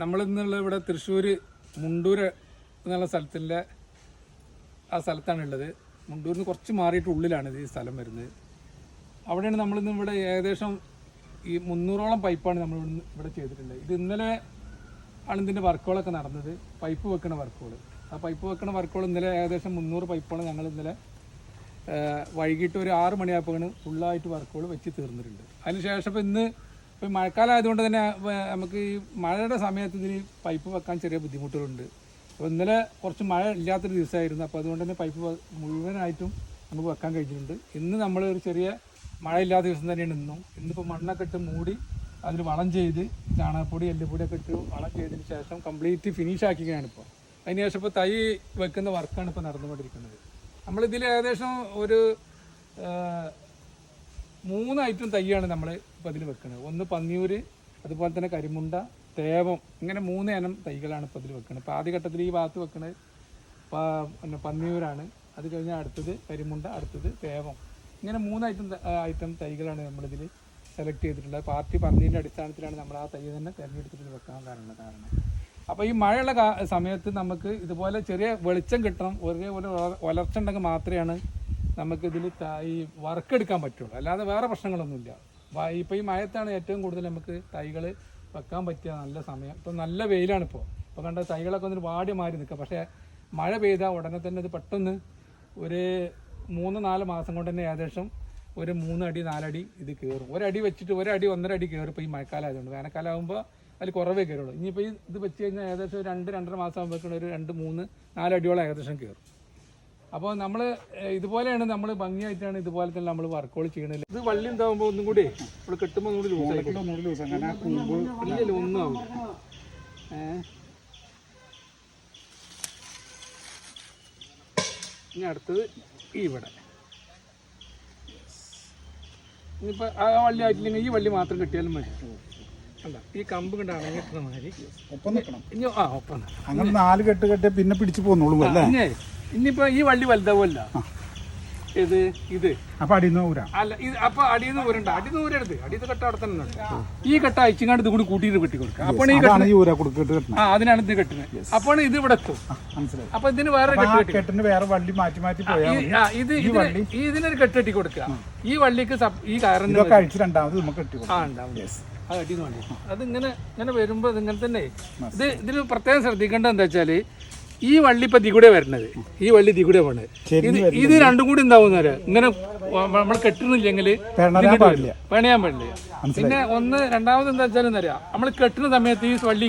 നമ്മളിന്നുള്ള ഇവിടെ തൃശ്ശൂർ മുണ്ടൂർ എന്നുള്ള സ്ഥലത്തിൻ്റെ ആ സ്ഥലത്താണുള്ളത്. മുണ്ടൂരിൽ നിന്ന് കുറച്ച് മാറിയിട്ട് ഉള്ളിലാണ് ഈ സ്ഥലം വരുന്നത്. അവിടെയാണ് നമ്മളിന്ന് ഇവിടെ ഏകദേശം ഈ 300ഓളം പൈപ്പാണ് നമ്മൾ ഇവിടെ ചെയ്തിട്ടുള്ളത്. ഇത് ഇന്നലെ ആണ് ഇതിൻ്റെ വർക്കുകളൊക്കെ നടന്നത്, പൈപ്പ് വെക്കുന്ന വർക്കുകൾ. ആ പൈപ്പ് വെക്കുന്ന വർക്കുകൾ ഇന്നലെ ഏകദേശം 300 പൈപ്പാണ് ഞങ്ങൾ ഇന്നലെ വൈകിട്ട് ഒരു 6 മണിയായപ്പോഴാണ് ഫുള്ളായിട്ട് വർക്കുകൾ വെച്ച് തീർന്നിട്ടുണ്ട്. അതിനുശേഷം ഇപ്പോൾ മഴക്കാലം ആയതുകൊണ്ട് തന്നെ നമുക്ക് ഈ മഴയുടെ സമയത്ത് ഇതിന് പൈപ്പ് വെക്കാൻ ചെറിയ ബുദ്ധിമുട്ടുകളുണ്ട്. അപ്പോൾ ഇന്നലെ കുറച്ച് മഴ ഇല്ലാത്തൊരു ദിവസമായിരുന്നു. അപ്പോൾ അതുകൊണ്ട് തന്നെ പൈപ്പ് മുഴുവനായിട്ടും നമുക്ക് വെക്കാൻ കഴിഞ്ഞിട്ടുണ്ട്. ഇന്ന് നമ്മൾ ഒരു ചെറിയ മഴയില്ലാത്ത ദിവസം തന്നെയാണ് ഇന്നിപ്പോൾ മണ്ണൊക്കെ ഇട്ട് മൂടി അതിൽ വളം ചെയ്ത് ചാണകപ്പൊടി എല്ലുപൊടിയൊക്കെ ഇട്ട് വളം ചെയ്തതിന് ശേഷം കംപ്ലീറ്റ് ഫിനിഷ് ആക്കിയാണ് ഇപ്പോൾ. അതിന് ശേഷം ഇപ്പോൾ തൈ വെക്കുന്ന വർക്കാണ് ഇപ്പോൾ നടന്നുകൊണ്ടിരിക്കുന്നത്. നമ്മളിതിൽ ഏകദേശം ഒരു 3 ഐറ്റം തൈയാണ് നമ്മൾ ഇപ്പോൾ ഇതിൽ വെക്കുന്നത്. ഒന്ന് പന്നിയൂർ, അതുപോലെ തന്നെ കരിമുണ്ട, തേവം, ഇങ്ങനെ 3 ഇനം തൈകളാണ് ഇപ്പോൾ ഇതിൽ വെക്കുന്നത്. ഇപ്പോൾ ആദ്യഘട്ടത്തിൽ ഈ ഭാഗത്ത് വെക്കുന്നത് പിന്നെ പന്നിയൂരാണ്, അത് കഴിഞ്ഞാൽ അടുത്തത് കരിമുണ്ട, അടുത്തത് തേവം, ഇങ്ങനെ 3 ഐറ്റം തൈകളാണ് നമ്മളിതിൽ സെലക്ട് ചെയ്തിട്ടുള്ളത്. പാർട്ടി പറഞ്ഞതിൻ്റെ അടിസ്ഥാനത്തിലാണ് നമ്മൾ ആ തൈ തന്നെ തിരഞ്ഞെടുത്തിട്ട് വെക്കാൻ കാരണം. അപ്പോൾ ഈ മഴയുള്ള സമയത്ത് നമുക്ക് ഇതുപോലെ ചെറിയ വെളിച്ചം കിട്ടണം, ഒരേപോലെ വളർച്ച ഉണ്ടെങ്കിൽ മാത്രമാണ് നമുക്കിതിൽ ഈ വർക്ക് എടുക്കാൻ പറ്റുള്ളൂ. അല്ലാതെ വേറെ പ്രശ്നങ്ങളൊന്നുമില്ല. ഇപ്പോൾ ഈ മഴത്താണ് ഏറ്റവും കൂടുതൽ നമുക്ക് തൈകൾ വെക്കാൻ പറ്റിയ നല്ല സമയം. ഇപ്പോൾ നല്ല വെയിലാണ്. ഇപ്പോൾ കണ്ട തൈകളൊക്കെ ഒന്ന് വാടി മാറി നിൽക്കുക. പക്ഷേ മഴ പെയ്താൽ ഉടനെ തന്നെ ഇത് പെട്ടെന്ന് ഒരു 3-4 മാസം കൊണ്ട് തന്നെ ഏകദേശം ഒരു 3 അടി 4 അടി ഇത് കയറും. 1 അടി വെച്ചിട്ട് 1 അടി 1.5 അടി കയറും. ഇപ്പോൾ ഈ മഴക്കാലം ആയതുകൊണ്ട്. വേനൽക്കാലം ആകുമ്പോൾ അതിൽ കുറവേ കയറുള്ളൂ. ഇനിയിപ്പോൾ ഇത് വെച്ച് കഴിഞ്ഞാൽ ഏകദേശം 2-2.5 മാസം ആകുമ്പോഴേക്കും ഒരു 2, 3, 4 അടിയോളം ഏകദേശം കയറും. അപ്പോൾ നമ്മൾ ഇതുപോലെയാണ് നമ്മൾ ഭംഗിയായിട്ടാണ് ഇതുപോലെ തന്നെ നമ്മൾ വർക്കുകൾ ചെയ്യണത്. ഇത് വള്ളി ഉണ്ടാകുമ്പോൾ ഒന്നും കൂടി നമ്മൾ കെട്ടുമ്പോൾ ഒന്നുകൂടി ഇല്ലല്ലോ, ഒന്നും ആവില്ല. ഇനി അടുത്തത് ഇവിടെ. ഇനിയിപ്പോൾ ആ വള്ളി ആയിട്ടില്ലെങ്കിൽ ഈ വള്ളി മാത്രം കെട്ടിയാലും മതി. അല്ല, ഈ കമ്പ് കണ്ടാണ് കെട്ടുന്ന മാതിരി ഒപ്പം നിൽക്കണം. ഇനി ഒപ്പം അങ്ങനെ 4 കെട്ട് കെട്ടിയാൽ പിന്നെ പിടിച്ചു പോന്നോളൂ അല്ലേ. ഇനിയിപ്പോൾ ഈ വള്ളി വലുതാവുമല്ല, ഇത് അപ്പൊ അടിയിൽ അല്ല, ഇത് അപ്പൊ അടിയിൽ നിന്ന് ഊരണ്ട. അടിയിൽ നിന്ന് ഊരരുത്, അടിയിൽ കെട്ട അവിടെ തന്നെ ഉണ്ട്. ഈ കെട്ട അയച്ചിങ്ങാണ്ട് ഇത് കൂടി കൂട്ടിയിട്ട് കെട്ടി കൊടുക്കുക. അപ്പോൾ അതിനാണ് ഇത് കെട്ടുന്നത്. അപ്പോൾ ഇത് ഇവിടെ എത്തും. അപ്പൊ ഇതിന് വേറെ കെട്ടിന് വേറെ വള്ളി മാറ്റി മാറ്റി ഇതിനൊരു കെട്ട് കെട്ടി കൊടുക്കുക. ഈ വള്ളിക്ക് ഈ കയറിന് രണ്ടാമത് അത് അടിന്ന് വേണ്ടി അത് ഇങ്ങനെ വരുമ്പോൾ ഇങ്ങനെ തന്നെ. ഇതിന് പ്രത്യേകം ശ്രദ്ധിക്കേണ്ടത് എന്താ വെച്ചാൽ ഈ വള്ളി ഇപ്പൊ ദികൂടെ വരണത്, ഈ വള്ളി ദികൂടെ പോണത്. ഇത് രണ്ടും കൂടി എന്താവുന്ന ഇങ്ങനെ നമ്മൾ കെട്ടുന്നില്ലെങ്കിൽ പണിയാൻ പാടില്ല. പിന്നെ രണ്ടാമത് എന്താ വെച്ചാൽ നമ്മൾ കെട്ടുന്ന സമയത്ത് ഈ വള്ളി